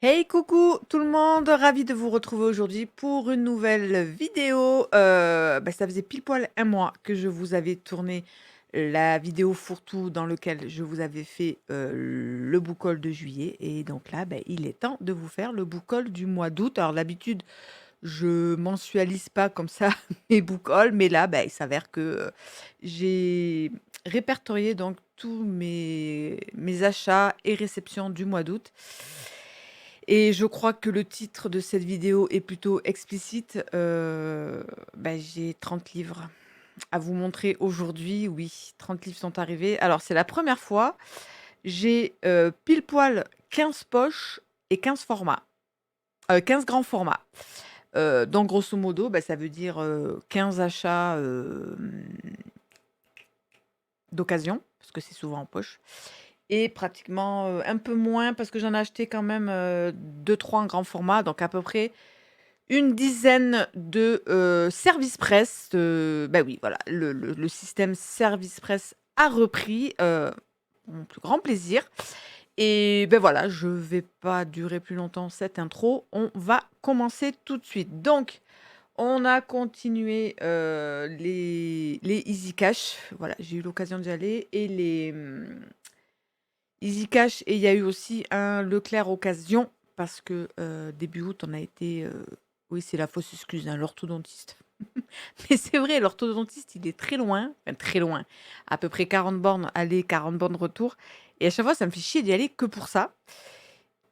Hey coucou tout le monde, ravi de vous retrouver aujourd'hui pour une nouvelle vidéo. Ça faisait pile poil un mois que je vous avais tourné la vidéo fourre-tout dans lequel je vous avais fait le book haul de juillet. Et donc là, il est temps de vous faire le book haul du mois d'août. Alors d'habitude, je mensualise pas comme ça mes book hauls, mais là, il s'avère que j'ai répertorié donc tous mes achats et réceptions du mois d'août. Et je crois que le titre de cette vidéo est plutôt explicite. J'ai 30 livres à vous montrer aujourd'hui. Oui, 30 livres sont arrivés. Alors, c'est la première fois. J'ai pile poil 15 poches et 15 formats. 15 grands formats. Donc, grosso modo, ça veut dire 15 achats d'occasion, parce que c'est souvent en poche. Et pratiquement un peu moins, parce que j'en ai acheté quand même 2-3 en grand format. Donc, à peu près une dizaine de service presse. Oui, voilà, le système service presse a repris, mon plus grand plaisir. Et voilà, je vais pas durer plus longtemps cette intro. On va commencer tout de suite. Donc, on a continué les Easy Cash. Voilà, j'ai eu l'occasion d'y aller. Et les Easy Cash. Et il y a eu aussi un Leclerc Occasion. Parce que début août, on a été. Oui, c'est la fausse excuse, hein, l'orthodontiste. Mais c'est vrai, l'orthodontiste, il est très loin, enfin très loin, à peu près 40 bornes aller, 40 bornes retour. Et à chaque fois, ça me fait chier d'y aller que pour ça.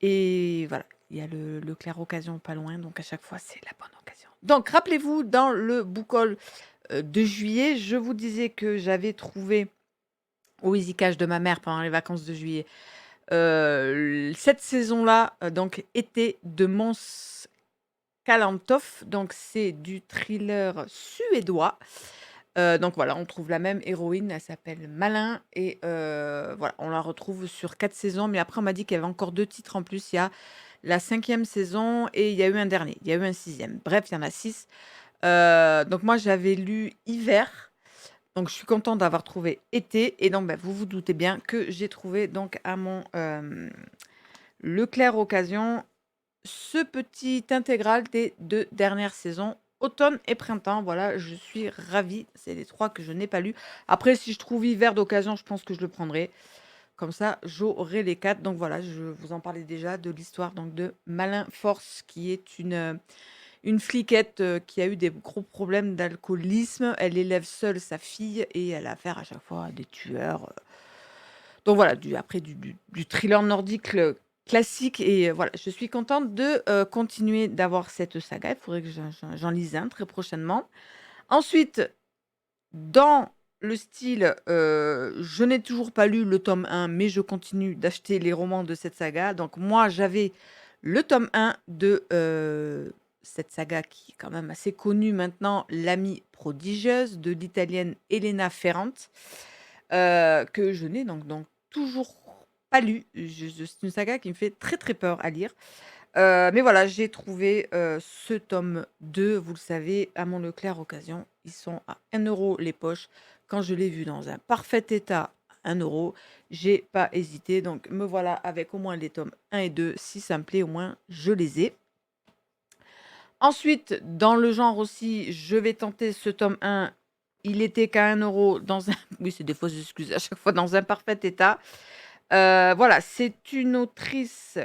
Et voilà, il y a le Leclerc Occasion pas loin, donc à chaque fois, c'est la bonne occasion. Donc, rappelez-vous, dans le book haul de juillet, je vous disais que j'avais trouvé au Easy Cash de ma mère pendant les vacances de juillet cette saison-là, donc été de Mons Kalantov, donc c'est du thriller suédois. Donc voilà, on trouve la même héroïne, elle s'appelle Malin et voilà, on la retrouve sur 4 saisons, mais après on m'a dit qu'il y avait encore 2 titres en plus. Il y a la 5e saison et il y a eu un dernier, il y a eu un 6e. Bref, il y en a 6. Donc moi j'avais lu Hiver, donc je suis contente d'avoir trouvé Été et donc vous vous doutez bien que j'ai trouvé donc à mon Leclerc Occasion ce petit intégral des 2 dernières saisons, automne et printemps. Voilà, je suis ravie. C'est les 3 que je n'ai pas lus. Après, si je trouve hiver d'occasion, je pense que je le prendrai. Comme ça, j'aurai les 4. Donc voilà, je vous en parlais déjà de l'histoire donc de Malin Force, qui est une fliquette qui a eu des gros problèmes d'alcoolisme. Elle élève seule sa fille et elle a affaire à chaque fois à des tueurs. Donc voilà, du thriller nordique classique et voilà, je suis contente de continuer d'avoir cette saga. Il faudrait que j'en lise un très prochainement. Ensuite, dans le style, je n'ai toujours pas lu le tome 1, mais je continue d'acheter les romans de cette saga. Donc moi, j'avais le tome 1 de cette saga qui est quand même assez connue maintenant, L'amie prodigieuse de l'italienne Elena Ferrante, que je n'ai donc toujours pas lu. C'est une saga qui me fait très très peur à lire. Mais voilà, j'ai trouvé ce tome 2, vous le savez, à mon Leclerc Occasion. Ils sont à 1 € les poches. Quand je l'ai vu dans un parfait état, 1 €, j'ai pas hésité. Donc me voilà avec au moins les tomes 1 et 2. Si ça me plaît, au moins je les ai. Ensuite, dans le genre aussi, je vais tenter ce tome 1. Il était qu'à 1 € dans un. Oui, c'est des fausses excuses à chaque fois, dans un parfait état. Voilà, c'est une autrice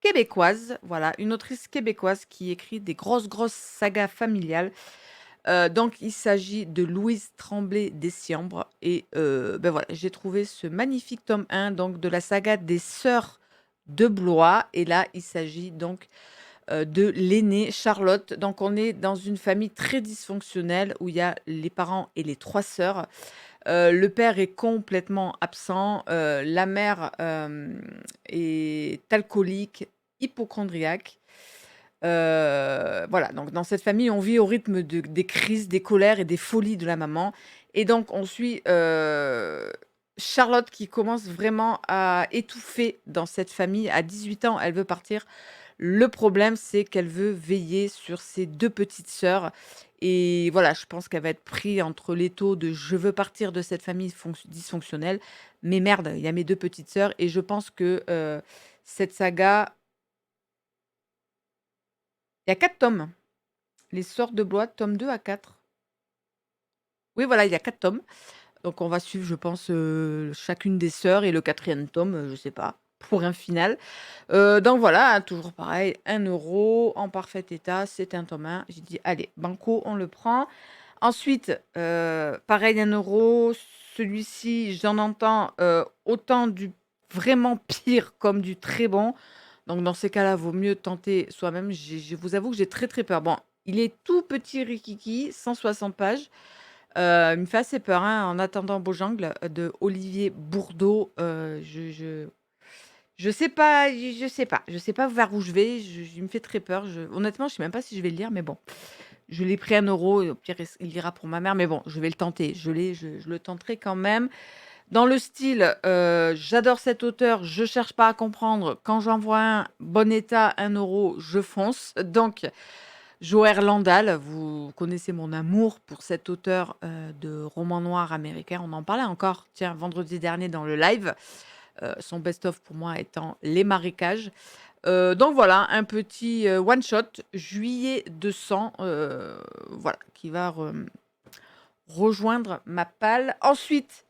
québécoise, voilà, une autrice québécoise qui écrit des grosses sagas familiales. Donc il s'agit de Louise Tremblay Dessiambres et voilà, j'ai trouvé ce magnifique tome 1 donc de la saga des sœurs de Blois et là, il s'agit donc de l'aînée Charlotte. Donc on est dans une famille très dysfonctionnelle où il y a les parents et les 3 sœurs. Le père est complètement absent, la mère, est alcoolique, hypocondriaque. Voilà, donc dans cette famille, on vit au rythme des crises, des colères et des folies de la maman et donc on suit, Charlotte qui commence vraiment à étouffer dans cette famille. À 18 ans, elle veut partir. Le problème, c'est qu'elle veut veiller sur ses 2 petites sœurs et voilà, je pense qu'elle va être prise entre l'étau de: «Je veux partir de cette famille dysfonctionnelle, mais merde, il y a mes 2 petites sœurs» et je pense que, Cette saga, il y a 4 tomes. Les Sorts de Blois, tome 2 à 4. Oui, voilà, il y a 4 tomes. Donc on va suivre, je pense, chacune des sœurs et le 4e tome, je sais pas, pour un final. Donc voilà, hein, toujours pareil, 1 € en parfait état, c'est un tome 1. J'ai dit: «Allez, banco, on le prend». Ensuite, pareil 1 €, celui-ci, j'en entends, autant du vraiment pire comme du très bon. Donc dans ces cas-là, vaut mieux tenter soi-même. Je vous avoue que j'ai très, très peur. Bon, il est tout petit rikiki, 160 pages. Il me fait assez peur, hein, En attendant Beaujangle, de Olivier Bourdeau. Je sais pas, je sais pas vers où je vais. Il me fait très peur. Honnêtement, je sais même pas si je vais le lire, mais bon. Je l'ai pris 1 € et au pire, il ira pour ma mère, mais bon, je vais le tenter. Je le tenterai quand même. Dans le style, j'adore cet auteur, je cherche pas à comprendre. Quand j'en vois un, bon état, 1 €, je fonce. Donc, Joël Landal, vous connaissez mon amour pour cet auteur de romans noirs américains. On en parlait encore, tiens, vendredi dernier dans le live. Son best-of pour moi étant Les Marécages. Donc voilà, un petit one-shot, Juillet 200, voilà, qui va rejoindre ma palle. Ensuite,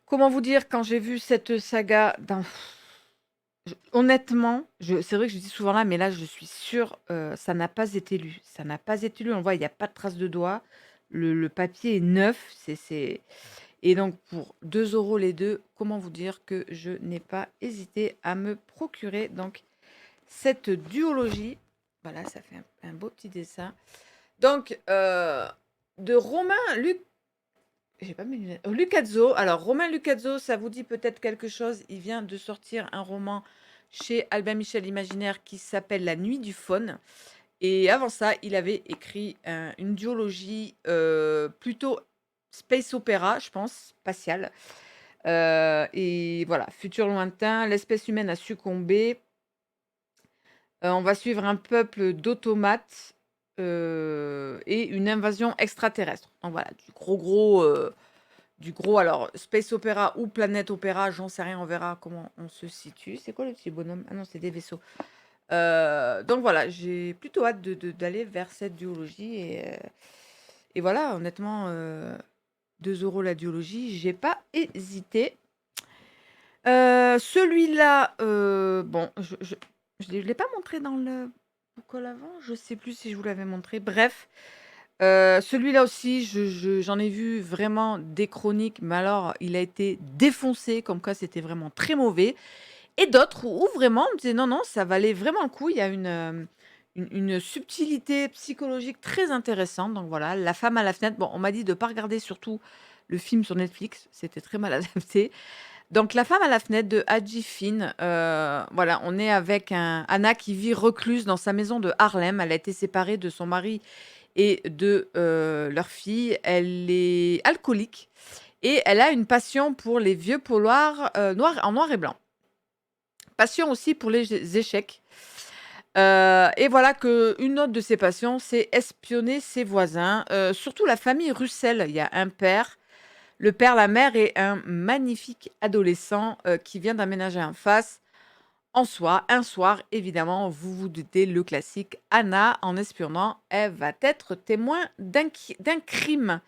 comment vous dire, quand j'ai vu cette saga, honnêtement, c'est vrai que je dis souvent là, mais là, je suis sûre, ça n'a pas été lu. Ça n'a pas été lu. On voit, il n'y a pas de trace de doigt. Le papier est neuf. Et donc, pour 2 € les deux, comment vous dire que je n'ai pas hésité à me procurer donc cette duologie. Voilà, ça fait un beau petit dessin. Donc, de Romain j'ai pas mes lunettes. Lucazzo. Alors, Romain Lucazzo, ça vous dit peut-être quelque chose. Il vient de sortir un roman chez Albin Michel Imaginaire qui s'appelle La Nuit du Faune. Et avant ça, il avait écrit une duologie plutôt space opéra, je pense, spatiale. Et voilà, futur lointain, l'espèce humaine a succombé. On va suivre un peuple d'automates et une invasion extraterrestre. Donc voilà, du gros, alors space opéra ou planète opéra, j'en sais rien, on verra comment on se situe. C'est quoi le petit bonhomme? Ah non, c'est des vaisseaux. Donc voilà, j'ai plutôt hâte d'aller vers cette duologie et voilà, honnêtement, 2 € la duologie, j'ai pas hésité. Celui-là, bon, je l'ai pas montré dans le call avant, je sais plus si je vous l'avais montré. Bref, celui-là aussi, j'en ai vu vraiment des chroniques, mais alors il a été défoncé, comme quoi c'était vraiment très mauvais. Et d'autres où vraiment on me disait: «Non, non, ça valait vraiment le coup». Il y a une subtilité psychologique très intéressante. Donc voilà, La femme à la fenêtre. Bon, on m'a dit de pas regarder surtout le film sur Netflix, c'était très mal adapté. Donc La femme à la fenêtre de Hadji Finn, voilà, on est avec Anna qui vit recluse dans sa maison de Harlem. Elle a été séparée de son mari et de, leur fille. Elle est alcoolique et elle a une passion pour les vieux polars, noir et blanc. Passion aussi pour les échecs. Et voilà qu'une autre de ses passions, c'est espionner ses voisins, surtout la famille Russell. Il y a un père, le père, la mère et un magnifique adolescent qui vient d'aménager en face. En soi, un soir, évidemment, vous vous doutez, le classique, Anna, en espionnant, elle va être témoin d'un crime.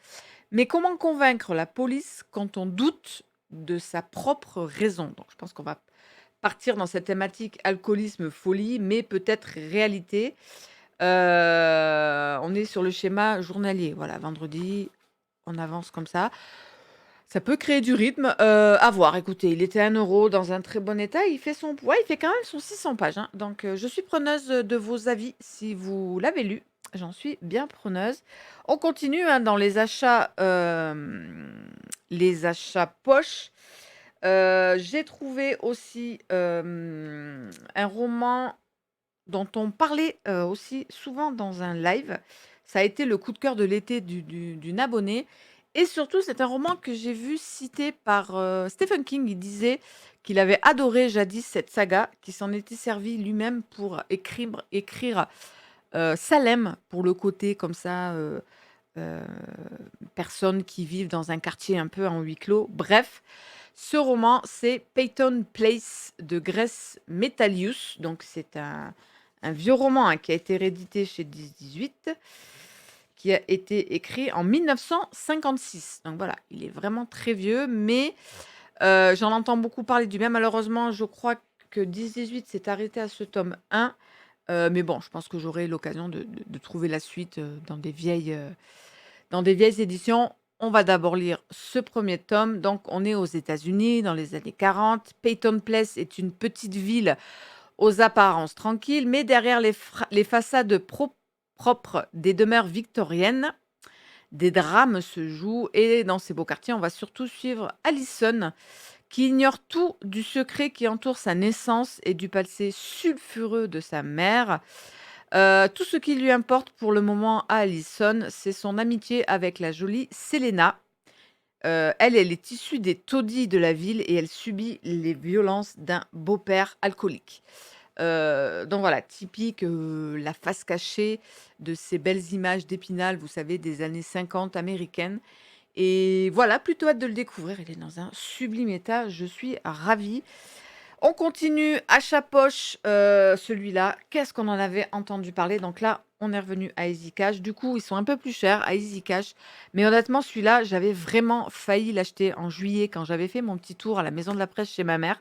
Mais comment convaincre la police quand on doute de sa propre raison? Donc je pense qu'on va partir dans cette thématique alcoolisme, folie, mais peut-être réalité. On est sur le schéma journalier. Voilà, vendredi, on avance comme ça. Ça peut créer du rythme, à voir. Écoutez, il était 1 € dans un très bon état. Il fait il fait quand même son 600 pages, hein. Donc, je suis preneuse de vos avis si vous l'avez lu. J'en suis bien preneuse. On continue, hein, dans les achats poches. J'ai trouvé aussi, un roman dont on parlait, aussi souvent dans un live. Ça a été le coup de cœur de l'été d'une abonnée et surtout, c'est un roman que j'ai vu cité par, Stephen King. Il disait qu'il avait adoré jadis cette saga, qu'il s'en était servi lui-même pour écrire, Salem, pour le côté comme ça, heu, personnes qui vivent dans un quartier un peu en huis clos. Bref, Ce roman, c'est Peyton Place de Grace Metalius. Donc, c'est un vieux roman qui a été réédité chez 10-18, qui a été écrit en 1956. Donc voilà, il est vraiment très vieux, mais j'en entends beaucoup parler du bien. Malheureusement, je crois que 10-18 s'est arrêté à ce tome 1. Mais bon, je pense que j'aurai l'occasion de trouver la suite dans des vieilles éditions. On va d'abord lire ce premier tome. Donc, on est aux États-Unis dans les années 40. Peyton Place est une petite ville aux apparences tranquilles, mais derrière les façades propres des demeures victoriennes, des drames se jouent. Et dans ces beaux quartiers, on va surtout suivre Allison, qui ignore tout du secret qui entoure sa naissance et du passé sulfureux de sa mère. Tout ce qui lui importe pour le moment à Allison, c'est son amitié avec la jolie Selena. Elle est issue des taudis de la ville et elle subit les violences d'un beau-père alcoolique. Donc voilà, typique, la face cachée de ces belles images d'Épinal, vous savez, des années 50 américaines. Et voilà, plutôt hâte de le découvrir. Il est dans un sublime état, je suis ravie. On continue, achat poche, celui-là. Qu'est-ce qu'on en avait entendu parler? Donc là, on est revenu à Easy Cash. Du coup, ils sont un peu plus chers à Easy Cash. Mais honnêtement, celui-là, j'avais vraiment failli l'acheter en juillet quand j'avais fait mon petit tour à la maison de la presse chez ma mère.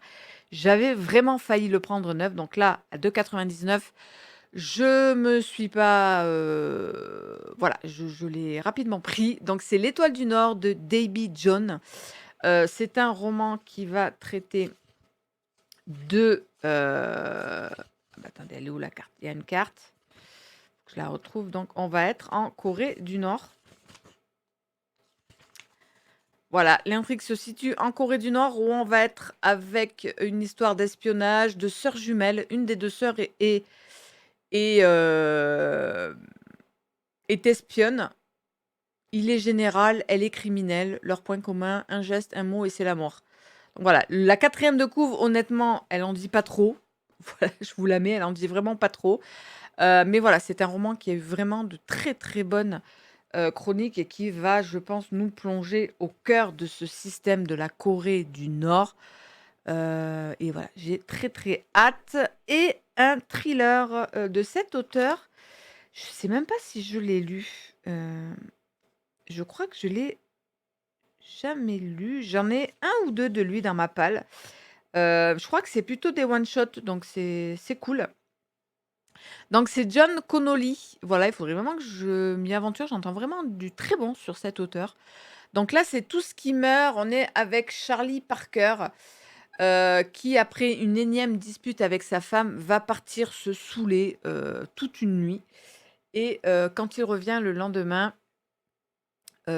J'avais vraiment failli le prendre neuf. Donc là, à 2,99, je me suis pas. Voilà, je l'ai rapidement pris. Donc c'est L'Étoile du Nord de Davy John. C'est un roman qui va traiter de. Attendez, elle est où la carte? Il y a une carte. Faut que je la retrouve. Donc, on va être en Corée du Nord. Voilà, l'intrigue se situe en Corée du Nord où on va être avec une histoire d'espionnage de sœurs jumelles. Une des deux sœurs est espionne. Il est général, elle est criminelle. Leur point commun, un geste, un mot et c'est la mort. Donc voilà, la quatrième de couve, honnêtement, elle en dit pas trop. Voilà, je vous la mets, elle en dit vraiment pas trop. Mais voilà, c'est un roman qui a eu vraiment de très très bonnes chroniques et qui va, je pense, nous plonger au cœur de ce système de la Corée du Nord. Et voilà, j'ai très très hâte. Et un thriller de cet auteur, je sais même pas si je l'ai lu. Je crois que je l'ai jamais lu. J'en ai un ou deux de lui dans ma palle. Je crois que c'est plutôt des one-shots, donc c'est cool. Donc c'est John Connolly. Voilà, il faudrait vraiment que je m'y aventure. J'entends vraiment du très bon sur cet auteur. Donc là, c'est Tout ce qui meurt. On est avec Charlie Parker, qui, après une énième dispute avec sa femme, va partir se saouler toute une nuit. Et quand il revient le lendemain,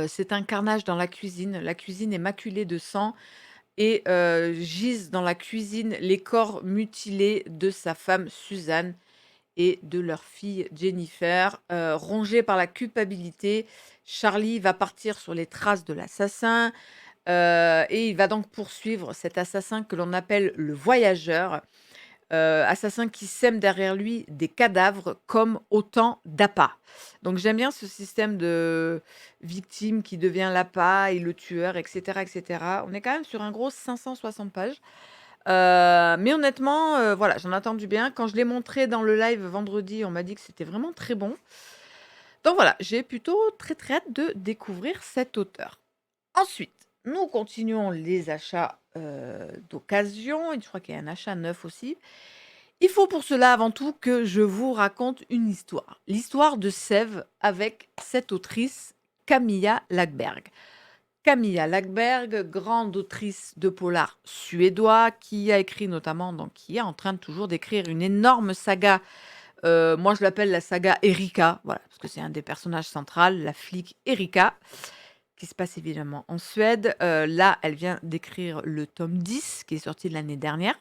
c'est un carnage dans la cuisine. La cuisine est maculée de sang et gisent dans la cuisine les corps mutilés de sa femme Suzanne et de leur fille Jennifer. Rongé par la culpabilité, Charlie va partir sur les traces de l'assassin et il va donc poursuivre cet assassin que l'on appelle le voyageur, assassin qui sème derrière lui des cadavres comme autant d'appâts. Donc j'aime bien ce système de victime qui devient l'appât et le tueur, etc., etc. On est quand même sur un gros 560 pages. Mais honnêtement, voilà, j'en attends du bien. Quand je l'ai montré dans le live vendredi, on m'a dit que c'était vraiment très bon. Donc voilà, j'ai plutôt très très hâte de découvrir cet auteur. Ensuite, nous continuons les achats d'occasion. Et je crois qu'il y a un achat neuf aussi. Il faut pour cela avant tout que je vous raconte une histoire. L'histoire de Sève avec cette autrice, Camilla Läckberg. Camilla Läckberg, grande autrice de polar suédois, qui a écrit notamment, donc qui est en train de toujours d'écrire une énorme saga. Moi, je l'appelle la saga Erika, voilà, parce que c'est un des personnages centraux, la flic Erika, qui se passe évidemment en Suède. Là, elle vient d'écrire le tome 10, qui est sorti de l'année dernière.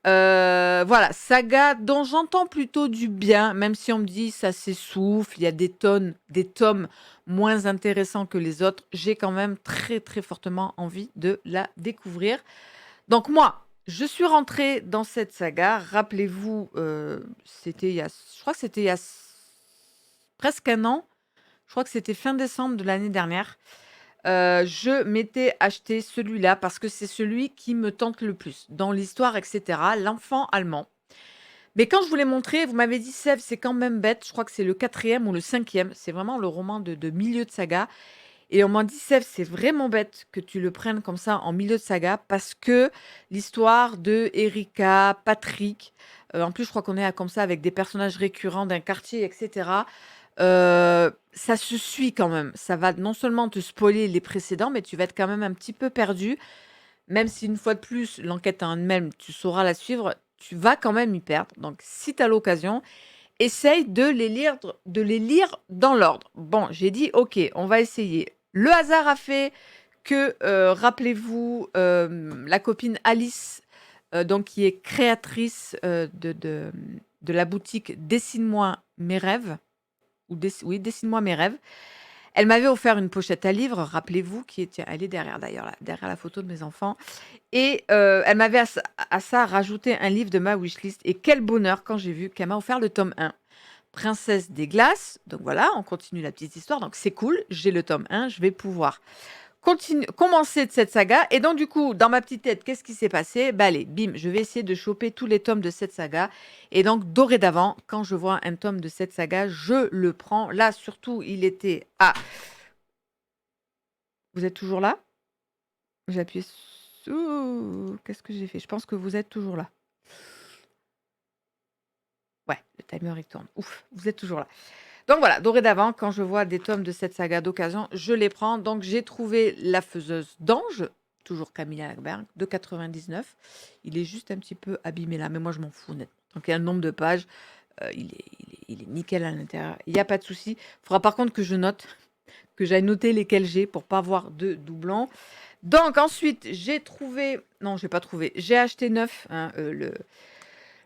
Voilà, saga dont j'entends plutôt du bien, même si on me dit ça s'essouffle, il y a des tomes moins intéressants que les autres. J'ai quand même très très fortement envie de la découvrir. Donc moi, je suis rentrée dans cette saga. Rappelez-vous, je crois que c'était il y a presque un an. Je crois que c'était fin décembre de l'année dernière. je m'étais acheté celui-là parce que c'est celui qui me tente le plus dans l'histoire, et cetera. L'enfant allemand. Mais quand je vous l'ai montré, vous m'avez dit: «Sève, c'est quand même bête». Je crois que c'est le quatrième ou le cinquième. C'est vraiment le roman de milieu de saga et on m'a dit: «Sève, c'est vraiment bête que tu le prennes comme ça en milieu de saga parce que l'histoire de Erika, Patrick, en plus je crois qu'on est à comme ça avec des personnages récurrents d'un quartier et cetera, ça se suit quand même. Ça va non seulement te spoiler les précédents, mais tu vas être quand même un petit peu perdu. Même si une fois de plus, l'enquête en elle-même, tu sauras la suivre, tu vas quand même y perdre. Donc si tu as l'occasion, essaye de les lire dans l'ordre. Bon, j'ai dit: «OK, on va essayer». Le hasard a fait que, rappelez-vous, la copine Alice, donc qui est créatrice, de la boutique Dessine-moi mes rêves ou oui, Dessine-moi mes rêves. Elle m'avait offert une pochette à livres, rappelez-vous, qui est tiens, elle est derrière d'ailleurs, là, derrière la photo de mes enfants et elle m'avait à ça rajouté un livre de ma wishlist et quel bonheur quand j'ai vu qu'elle m'a offert le tome 1. Princesse des glaces, donc voilà, on continue la petite histoire, donc c'est cool, j'ai le tome 1, je vais pouvoir commencer de cette saga et donc du coup, dans ma petite tête, qu'est-ce qui s'est passé? Bah, allez, bim, je vais essayer de choper tous les tomes de cette saga et donc dorénavant, quand je vois un tome de cette saga, je le prends. Là, surtout, il était ah! Vous êtes toujours là? J'ai appuyé qu'est-ce que j'ai fait? Je pense que vous êtes toujours là. Ouais, le timer, il tourne. Ouf, vous êtes toujours là. Donc voilà, dorénavant, quand je vois des tomes de cette saga d'occasion, je les prends. Donc j'ai trouvé La Faiseuse d'Anges, toujours Camilla Lagerberg, de 99. Il est juste un petit peu abîmé là, mais moi je m'en fous honnêtement. Donc il y a un nombre de pages, il est nickel à l'intérieur, il n'y a pas de souci. Il faudra par contre que je note, que j'aille noter lesquels j'ai pour pas avoir de doublons. Donc ensuite, j'ai trouvé, non, j'ai pas trouvé, j'ai acheté neuf, hein,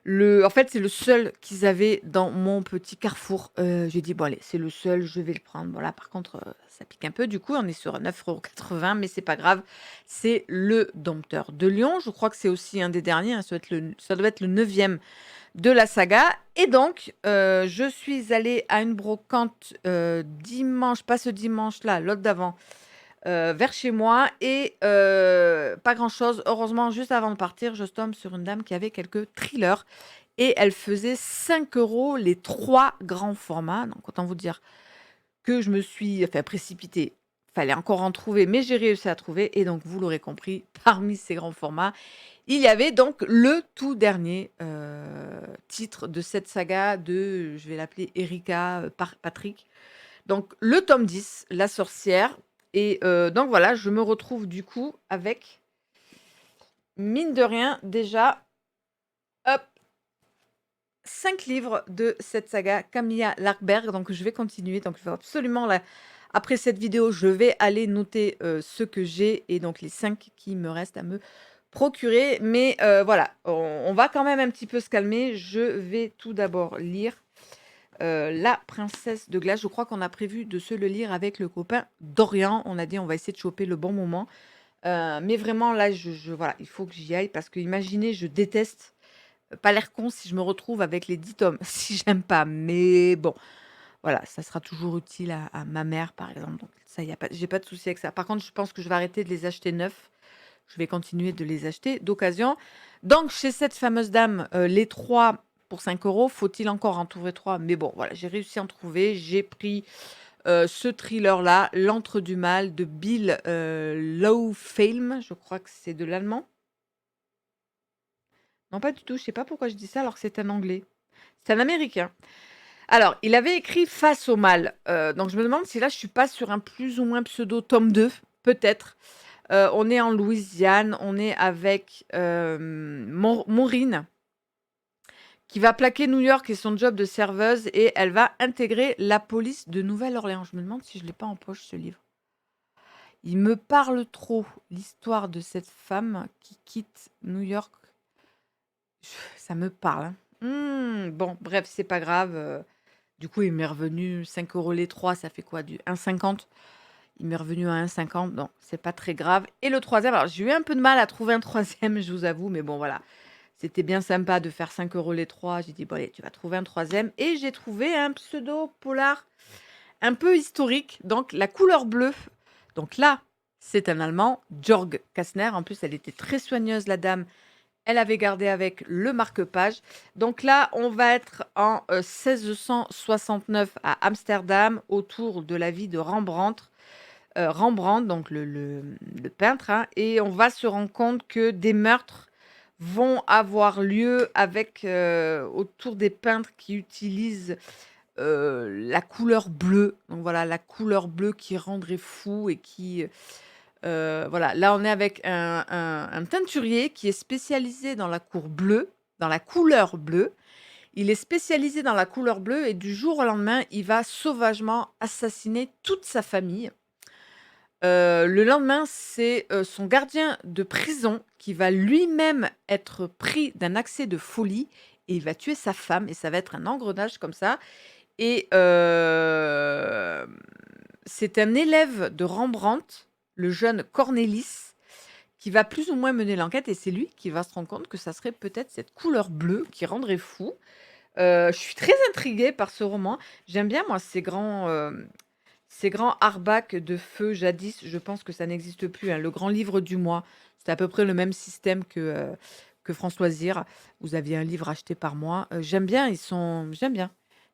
en fait, c'est le seul qu'ils avaient dans mon petit carrefour. J'ai dit: «Bon allez, c'est le seul, je vais le prendre». Voilà, par contre, ça pique un peu. Du coup, on est sur 9,80 €, mais c'est pas grave. C'est le Dompteur de Lion. Je crois que c'est aussi un des derniers, hein, ça doit être le 9e de la saga et donc je suis allée à une brocante, dimanche, pas ce dimanche-là, l'autre d'avant, vers chez moi et pas grand-chose. Heureusement, juste avant de partir, je tombe sur une dame qui avait quelques thrillers et elle faisait 5 € les 3 grands formats. Donc autant vous dire que je me suis enfin précipitée. Fallait encore en trouver, mais j'ai réussi à trouver et donc vous l'aurez compris, parmi ces grands formats, il y avait donc le tout dernier, titre de cette saga de, je vais l'appeler Erika, Patrick. Donc le tome 10, La sorcière et donc voilà, je me retrouve du coup avec, mine de rien, déjà, hop, 5 livres de cette saga Camilla Lagerberg. Donc je vais continuer, donc je vais absolument là, après cette vidéo, je vais aller noter, ce que j'ai et donc les 5 qui me restent à me procurer. Mais voilà, on va quand même un petit peu se calmer. Je vais tout d'abord lire La princesse de glace. Je crois qu'on a prévu de se le lire avec le copain Dorian. On a dit on va essayer de choper le bon moment. Mais vraiment là, voilà, il faut que j'y aille parce que imaginez, je déteste, pas l'air con si je me retrouve avec les 10 tomes, si j'aime pas. Mais bon, voilà, ça sera toujours utile à ma mère, par exemple. Donc ça, y a pas, j'ai pas de souci avec ça. Par contre, je pense que je vais arrêter de les acheter neufs. Je vais continuer de les acheter d'occasion. Donc, chez cette fameuse dame, les 3 pour 5 €. Faut-il encore en trouver 3? Mais bon, voilà, j'ai réussi à en trouver. J'ai pris ce thriller-là, L'Antre du Mal de Bill Laufhelm. Je crois que c'est de l'allemand. Non, pas du tout. Je sais pas pourquoi je dis ça alors que c'est un anglais. C'est un américain. Alors, il avait écrit Face au mal. Donc, je me demande si là, je suis pas sur un plus ou moins pseudo tome 2, peut-être. On est en Louisiane, on est avec Maureen qui va plaquer New York et son job de serveuse et elle va intégrer la police de Nouvelle-Orléans. Je me demande si je l'ai pas en poche ce livre. Il me parle trop, l'histoire de cette femme qui quitte New York. Ça me parle, hein. Bon, bref, c'est pas grave. Du coup, il m'est revenu 5 € les 3, ça fait quoi? Du 1,50. Il m'est revenu à 1,50. Non, c'est pas très grave. Et le troisième, alors j'ai eu un peu de mal à trouver un troisième, je vous avoue, mais bon, voilà. C'était bien sympa de faire 5 € les 3. J'ai dit, bon, allez, tu vas trouver un troisième. Et j'ai trouvé un pseudo-polar un peu historique, donc La couleur bleue. Donc là, C'est un Allemand, Jörg Kastner. En plus, elle était très soigneuse, la dame. Elle avait gardé avec le marque-page. Donc là, on va être en 1669 à Amsterdam, autour de la vie de Rembrandt. Rembrandt, donc le peintre, hein, et on va se rendre compte que des meurtres vont avoir lieu avec autour des peintres qui utilisent la couleur bleue. Donc voilà, la couleur bleue qui rendrait fou et qui voilà, là on est avec un teinturier qui est spécialisé dans la cour bleue, dans la couleur bleue. Il est spécialisé dans la couleur bleue et du jour au lendemain, il va sauvagement assassiner toute sa famille. Le lendemain, c'est, son gardien de prison qui va lui-même être pris d'un accès de folie et il va tuer sa femme et ça va être un engrenage comme ça et c'est un élève de Rembrandt, le jeune Cornelis, qui va plus ou moins mener l'enquête et c'est lui qui va se rendre compte que ça serait peut-être cette couleur bleue qui rendrait fou. Je suis très intriguée par ce roman. J'aime bien moi ces grands hardbacks de feu jadis, je pense que ça n'existe plus, hein. Le grand livre du mois, c'était à peu près le même système que Françoisir. Vous aviez un livre acheté par mois. J'aime bien, j'aime bien.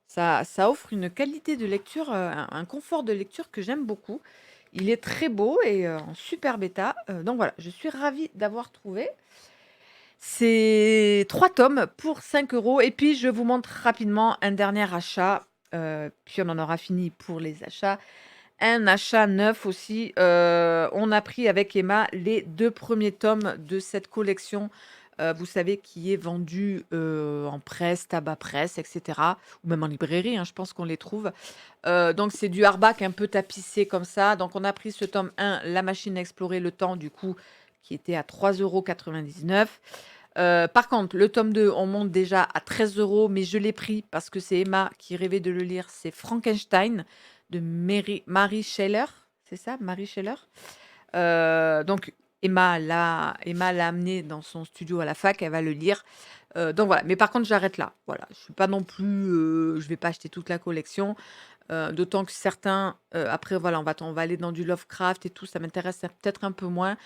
Ça offre une qualité de lecture, un confort de lecture que j'aime beaucoup. Il est très beau et en super bêta. Donc voilà, je suis ravie d'avoir trouvé. C'est 3 tomes pour 5 euros. Et puis, je vous montre rapidement un dernier achat, puis on en aura fini pour les achats. Un achat neuf aussi. On a pris avec Emma les 2 premiers tomes de cette collection, vous savez, qui est vendue en presse, tabac presse, etc. Ou même en librairie, hein, je pense qu'on les trouve. Donc, c'est du hardback un peu tapissé comme ça. Donc, on a pris ce tome 1, La machine à explorer le temps, du coup, qui était à 3,99 €. Par contre, le tome 2, on monte déjà à 13 €, mais je l'ai pris parce que c'est Emma qui rêvait de le lire. C'est Frankenstein de Mary Shelley, c'est ça, Mary Shelley. Donc Emma l'a amené dans son studio à la fac, elle va le lire. Donc voilà, mais par contre j'arrête là. Voilà, je suis pas non plus, je vais pas acheter toute la collection. D'autant que certains, après voilà, on va aller dans du Lovecraft et tout, ça m'intéresse peut-être un peu moins.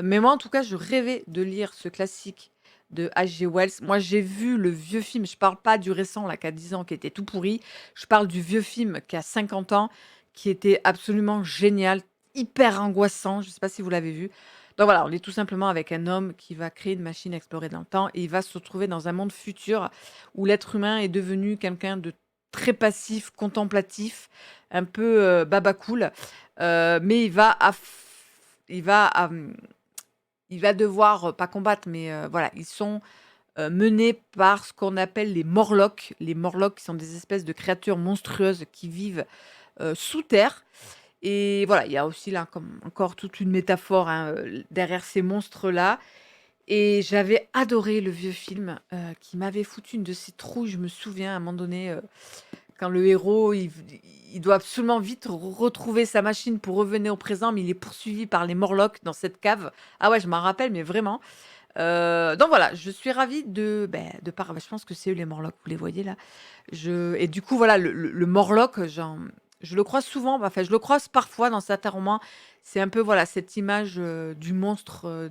Mais moi en tout cas, je rêvais de lire ce classique de H.G. Wells. Moi, j'ai vu le vieux film, je parle pas du récent là qui a 10 ans, qui était tout pourri. Je parle du vieux film qui a 50 ans, qui était absolument génial, hyper angoissant. Je sais pas si vous l'avez vu. Donc voilà, on est tout simplement avec un homme qui va créer une machine à explorer dans le temps et il va se retrouver dans un monde futur où l'être humain est devenu quelqu'un de très passif, contemplatif, un peu babacool, mais il va devoir pas combattre, mais voilà, ils sont menés par ce qu'on appelle les Morlocks. Les Morlocks qui sont des espèces de créatures monstrueuses qui vivent sous terre. Et voilà, il y a aussi là comme encore toute une métaphore, hein, derrière ces monstres-là. Et j'avais adoré le vieux film qui m'avait foutu une de ces trouilles. Je me souviens à un moment donné, quand le héros, il doit absolument vite retrouver sa machine pour revenir au présent, mais il est poursuivi par les Morlocks dans cette cave. Ah ouais, je m'en rappelle, mais vraiment. Donc voilà, je suis ravie je pense que c'est eux les Morlocks, vous les voyez là. Et du coup, voilà, le Morlock, je le croise souvent, enfin, je le croise parfois dans certains romans. C'est un peu, voilà, cette image du monstre,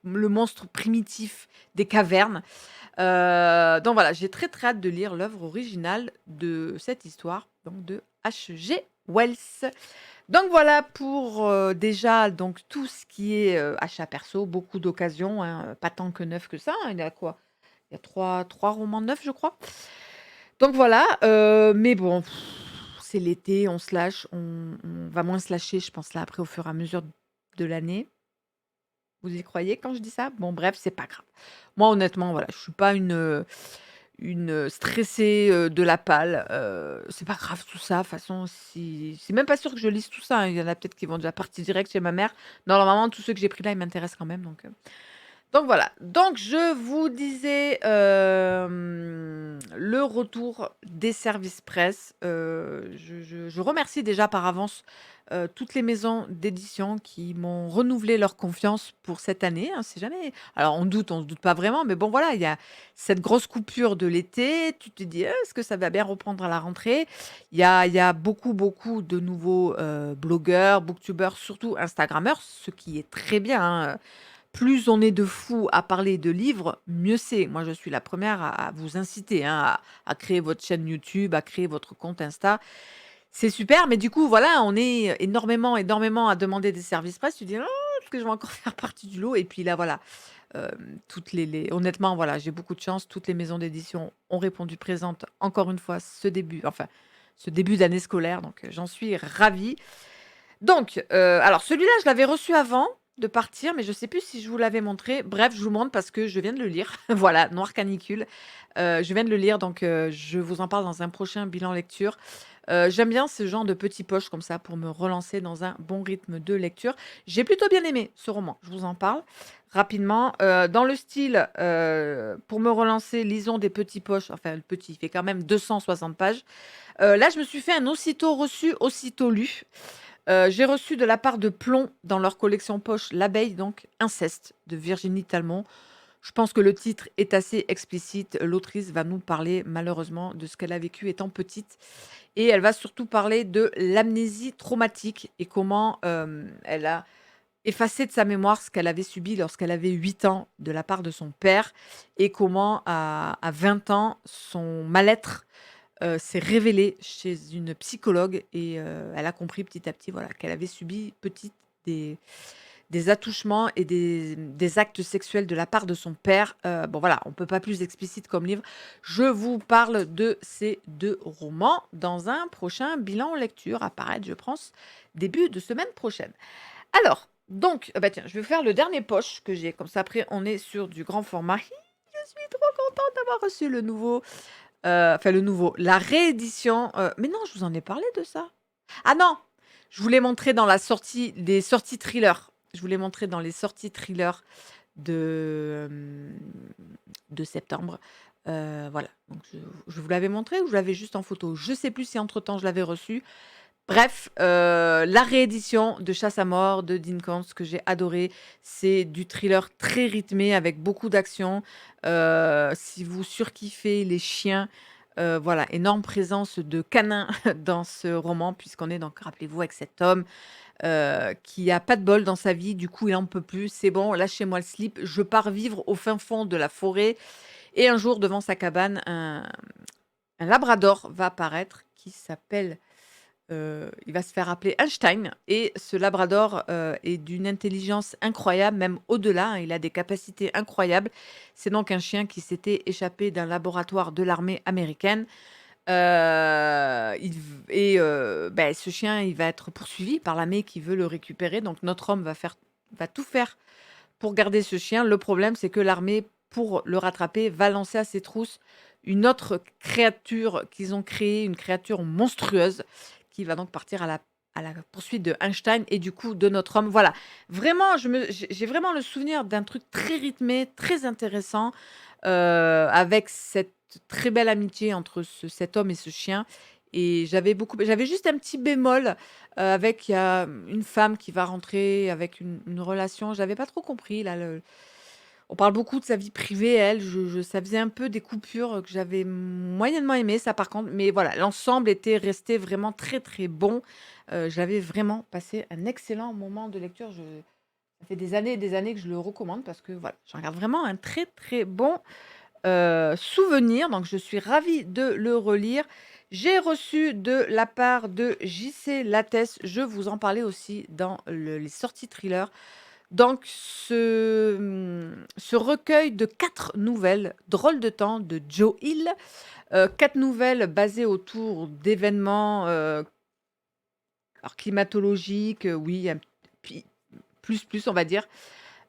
le monstre primitif des cavernes. Donc voilà, j'ai très très hâte de lire l'œuvre originale de cette histoire, donc de H.G. Wells. Donc voilà pour déjà donc tout ce qui est achat perso, beaucoup d'occasions, hein, pas tant que neuf que ça, hein. Il y a quoi? Il y a trois romans neufs, je crois. Donc voilà, mais bon, c'est l'été, on se lâche, on va moins se lâcher, je pense, là, après, au fur et à mesure de l'année. Vous y croyez quand je dis ça? Bon, bref, c'est pas grave. Moi, honnêtement, voilà, je suis pas une stressée de la palle. C'est pas grave tout ça. De toute façon, si c'est même pas sûr que je lise tout ça, hein. Il y en a peut-être qui vont déjà partir direct chez ma mère. Non, normalement, tous ceux que j'ai pris là, ils m'intéressent quand même. Donc voilà. Donc je vous disais, le retour des services presse. Je remercie déjà par avance toutes les maisons d'édition qui m'ont renouvelé leur confiance pour cette année, hein. C'est jamais. Alors on se doute pas vraiment, mais bon voilà, il y a cette grosse coupure de l'été. Tu te dis, est-ce que ça va bien reprendre à la rentrée? Il y a beaucoup, beaucoup de nouveaux blogueurs, booktubeurs, surtout Instagrammeurs, ce qui est très bien, hein. Plus on est de fous à parler de livres, mieux c'est. Moi, je suis la première à vous inciter, hein, à créer votre chaîne YouTube, à créer votre compte Insta. C'est super, mais du coup, voilà, on est énormément, énormément à demander des services presse. Tu dis, oh, est-ce que je vais encore faire partie du lot? Et puis là, voilà, honnêtement, voilà, j'ai beaucoup de chance. Toutes les maisons d'édition ont répondu présentes, encore une fois, ce début d'année scolaire. Donc, j'en suis ravie. Donc, alors celui-là, je l'avais reçu avant de partir, mais je sais plus si je vous l'avais montré. Bref, je vous montre parce que je viens de le lire. Voilà, Noir Canicule. Je viens de le lire, donc je vous en parle dans un prochain bilan lecture. J'aime bien ce genre de petits poches comme ça pour me relancer dans un bon rythme de lecture. J'ai plutôt bien aimé ce roman, je vous en parle rapidement. Dans le style, pour me relancer, lisons des petits poches. Enfin, le petit, il fait quand même 260 pages. Là, je me suis fait un aussitôt reçu, aussitôt lu. J'ai reçu de la part de Plomb dans leur collection poche L'abeille, donc Inceste de Virginie Talmont. Je pense que le titre est assez explicite. L'autrice va nous parler malheureusement de ce qu'elle a vécu étant petite et elle va surtout parler de l'amnésie traumatique et comment elle a effacé de sa mémoire ce qu'elle avait subi lorsqu'elle avait 8 ans de la part de son père et comment à 20 ans son mal-être s'est révélée chez une psychologue et elle a compris petit à petit, voilà, qu'elle avait subi petite des attouchements et des actes sexuels de la part de son père. Bon voilà, on peut pas plus explicite comme livre. Je vous parle de ces 2 romans dans un prochain bilan lecture à paraître, je pense, début de semaine prochaine. Alors, donc, bah tiens, je vais vous faire le dernier poche que j'ai, comme ça après on est sur du grand format. Hi, je suis trop contente d'avoir reçu la réédition, mais non, je vous en ai parlé de ça. Ah non! Je vous l'ai montré dans les sorties thrillers. Je vous l'ai montré dans les sorties thrillers de, de septembre. Voilà, donc je vous l'avais montré ou je l'avais juste en photo? Je sais plus si entre-temps je l'avais reçu. Bref, la réédition de Chasse à mort de Dean Koontz que j'ai adoré. C'est du thriller très rythmé avec beaucoup d'action. Si vous surkiffez les chiens, voilà, énorme présence de canins dans ce roman puisqu'on est donc, rappelez-vous, avec cet homme, qui a pas de bol dans sa vie. Du coup, il en peut plus. C'est bon, lâchez-moi le slip. Je pars vivre au fin fond de la forêt et un jour, devant sa cabane, un labrador va apparaître qui s'appelle il va se faire appeler Einstein et ce labrador, est d'une intelligence incroyable, même au-delà, hein, il a des capacités incroyables. C'est donc un chien qui s'était échappé d'un laboratoire de l'armée américaine, ce chien, il va être poursuivi par l'armée qui veut le récupérer, donc notre homme va tout faire pour garder ce chien. Le problème, c'est que l'armée, pour le rattraper, va lancer à ses trousses une autre créature qu'ils ont créée, une créature monstrueuse qui va donc partir à la poursuite de Einstein et du coup de notre homme. Voilà, vraiment, j'ai vraiment le souvenir d'un truc très rythmé, très intéressant, avec cette très belle amitié entre cet homme et ce chien. Et j'avais juste un petit bémol avec il y a une femme qui va rentrer avec une relation. J'avais pas trop compris là. On parle beaucoup de sa vie privée, elle. Ça faisait un peu des coupures que j'avais moyennement aimé, ça par contre. Mais voilà, l'ensemble était resté vraiment très très bon. J'avais vraiment passé un excellent moment de lecture. Ça fait des années et des années que je le recommande parce que voilà, j'en garde vraiment un très très bon souvenir. Donc je suis ravie de le relire. J'ai reçu de la part de JC Lattès, je vous en parlais aussi dans les sorties thrillers. Donc ce recueil de 4 nouvelles, Drôle de temps de Joe Hill, 4 nouvelles basées autour d'événements, alors climatologiques, oui, puis plus on va dire.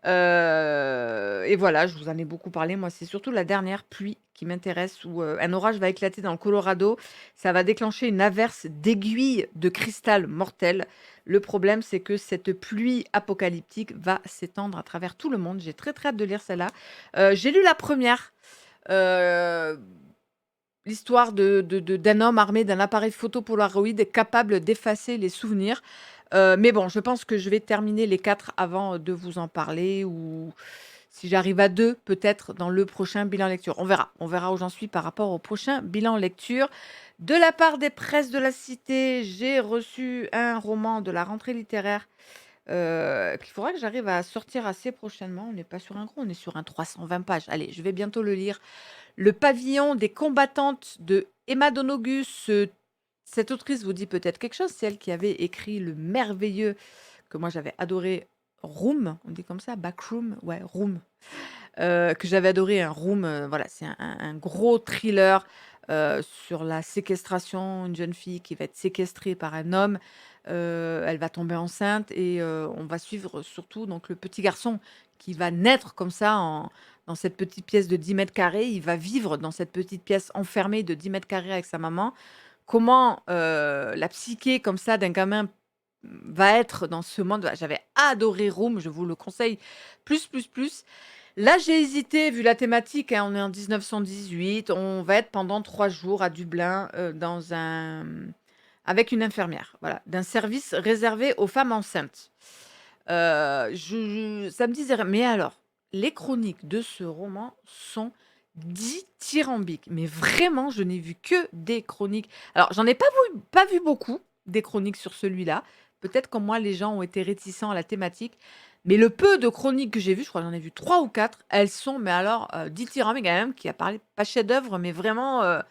Et voilà, je vous en ai beaucoup parlé. Moi, c'est surtout la dernière, Pluie, qui m'intéresse, où un orage va éclater dans le Colorado. Ça va déclencher une averse d'aiguilles de cristal mortelles. Le problème, c'est que cette pluie apocalyptique va s'étendre à travers tout le monde. J'ai très très hâte de lire celle-là. J'ai lu la première. l'histoire d'un homme armé d'un appareil photo Polaroid capable d'effacer les souvenirs. Mais bon, je pense que je vais terminer les 4 avant de vous en parler ou si j'arrive à 2, peut-être dans le prochain bilan lecture. On verra. On verra où j'en suis par rapport au prochain bilan lecture. De la part des presses de la Cité, j'ai reçu un roman de la rentrée littéraire qu'il faudra que j'arrive à sortir assez prochainement. On n'est pas sur un gros, on est sur un 320 pages. Allez, je vais bientôt le lire. Le pavillon des combattantes de Emma Donoghus. Cette autrice vous dit peut-être quelque chose. C'est elle qui avait écrit le merveilleux, que moi j'avais adoré, Room. On dit comme ça, Backroom. Ouais, Room. Que j'avais adoré, un Room. Voilà, c'est un gros thriller sur la séquestration. Une jeune fille qui va être séquestrée par un homme. Elle va tomber enceinte et on va suivre surtout donc le petit garçon qui va naître comme ça dans cette petite pièce de 10 mètres carrés. Il va vivre dans cette petite pièce enfermée de 10 mètres carrés avec sa maman. Comment la psyché comme ça d'un gamin va être dans ce monde. J'avais adoré Room, je vous le conseille plus, plus, plus. Là, j'ai hésité, vu la thématique, hein, on est en 1918, on va être pendant 3 jours à Dublin avec une infirmière, voilà, d'un service réservé aux femmes enceintes. Ça me disait, mais alors, les chroniques de ce roman sont dithyrambiques. Mais vraiment, je n'ai vu que des chroniques. Alors, j'en ai pas vu beaucoup des chroniques sur celui-là. Peut-être comme moi, les gens ont été réticents à la thématique. Mais le peu de chroniques que j'ai vues, je crois que j'en ai vu 3 ou 4, elles sont, mais alors, dithyrambiques, quand même, qui a parlé, pas chef-d'œuvre, mais vraiment,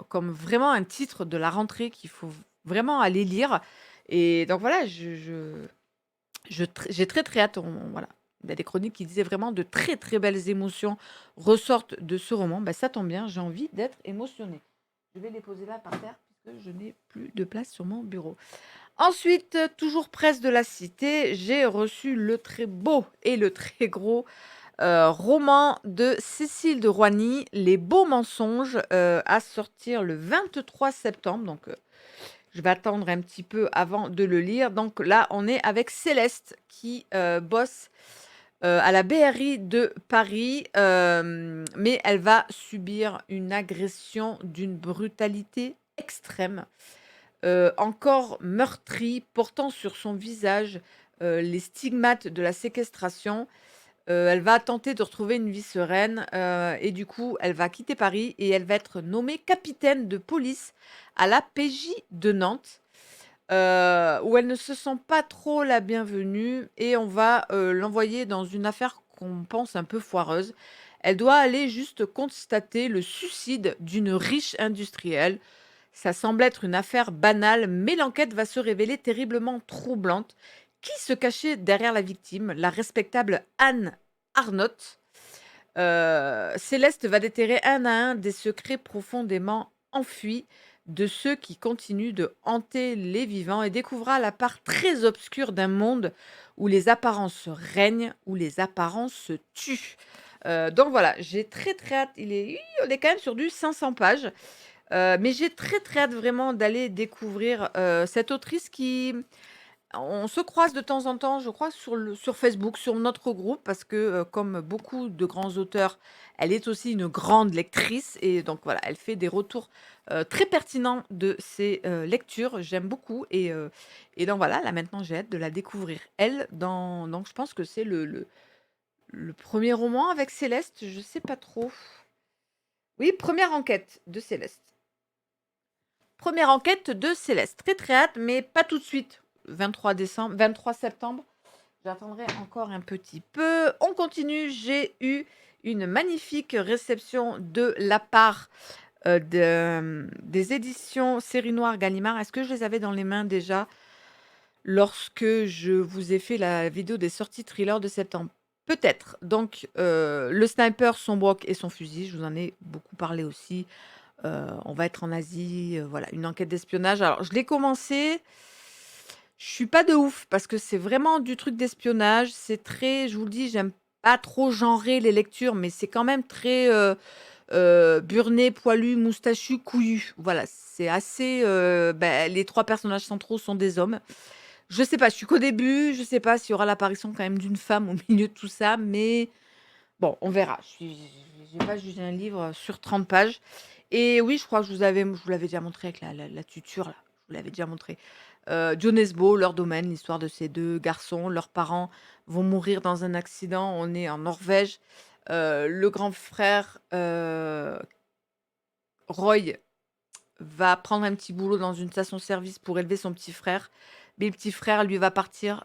comme vraiment un titre de la rentrée qu'il faut vraiment aller lire. Et donc voilà, j'ai très très hâte. Voilà. Il y a des chroniques qui disaient vraiment de très très belles émotions ressortent de ce roman. Bah, ça tombe bien, j'ai envie d'être émotionnée. Je vais les poser là par terre puisque je n'ai plus de place sur mon bureau. Ensuite, toujours presse de la Cité, j'ai reçu le très beau et le très gros roman de Cécile de Roigny, Les Beaux Mensonges, à sortir le 23 septembre. Donc, je vais attendre un petit peu avant de le lire. Donc là, on est avec Céleste qui bosse à la BRI de Paris, mais elle va subir une agression d'une brutalité extrême, encore meurtrie, portant sur son visage les stigmates de la séquestration. Elle va tenter de retrouver une vie sereine et du coup, elle va quitter Paris et elle va être nommée capitaine de police à la PJ de Nantes, où elle ne se sent pas trop la bienvenue et on va l'envoyer dans une affaire qu'on pense un peu foireuse. Elle doit aller juste constater le suicide d'une riche industrielle. Ça semble être une affaire banale, mais l'enquête va se révéler terriblement troublante. Qui se cachait derrière la victime, la respectable Anne Arnott? Céleste va déterrer un à un des secrets profondément enfuis de ceux qui continuent de hanter les vivants et découvrira la part très obscure d'un monde où les apparences règnent, où les apparences se tuent. Donc voilà, j'ai très très hâte. On est quand même sur du 500 pages. Mais j'ai très très hâte vraiment d'aller découvrir cette autrice qui, on se croise de temps en temps, je crois, sur Facebook, sur notre groupe, parce que comme beaucoup de grands auteurs, elle est aussi une grande lectrice et donc voilà, elle fait des retours très pertinents de ses lectures. J'aime beaucoup et donc voilà, là maintenant j'ai hâte de la découvrir. Elle, donc je pense que c'est le premier roman avec Céleste, je sais pas trop. Oui, première enquête de Céleste. Première enquête de Céleste. Très très hâte, mais pas tout de suite. 23 septembre. J'attendrai encore un petit peu. On continue. J'ai eu une magnifique réception de la part des éditions Série Noire Gallimard. Est-ce que je les avais dans les mains déjà lorsque je vous ai fait la vidéo des sorties thriller de septembre? Peut-être. Donc, le sniper, son broc et son fusil. Je vous en ai beaucoup parlé aussi. On va être en Asie, voilà, une enquête d'espionnage. Alors, je l'ai commencé. Je suis pas de ouf parce que c'est vraiment du truc d'espionnage. C'est très, je vous le dis, j'aime pas trop genrer les lectures, mais c'est quand même très burné, poilu, moustachu, couillu. Voilà, c'est assez. Les 3 personnages centraux sont des hommes. Je sais pas, je suis qu'au début. Je sais pas s'il y aura l'apparition quand même d'une femme au milieu de tout ça, mais bon, on verra. J'ai j'ai pas jugé un livre sur 30 pages. Et oui, je crois que je vous l'avais déjà montré avec la tuture, là. Je vous l'avais déjà montré. Jonesbo, leur domaine, l'histoire de ces deux garçons. Leurs parents vont mourir dans un accident. On est en Norvège. Le grand frère, Roy, va prendre un petit boulot dans une station-service pour élever son petit frère. Mais le petit frère, lui, va partir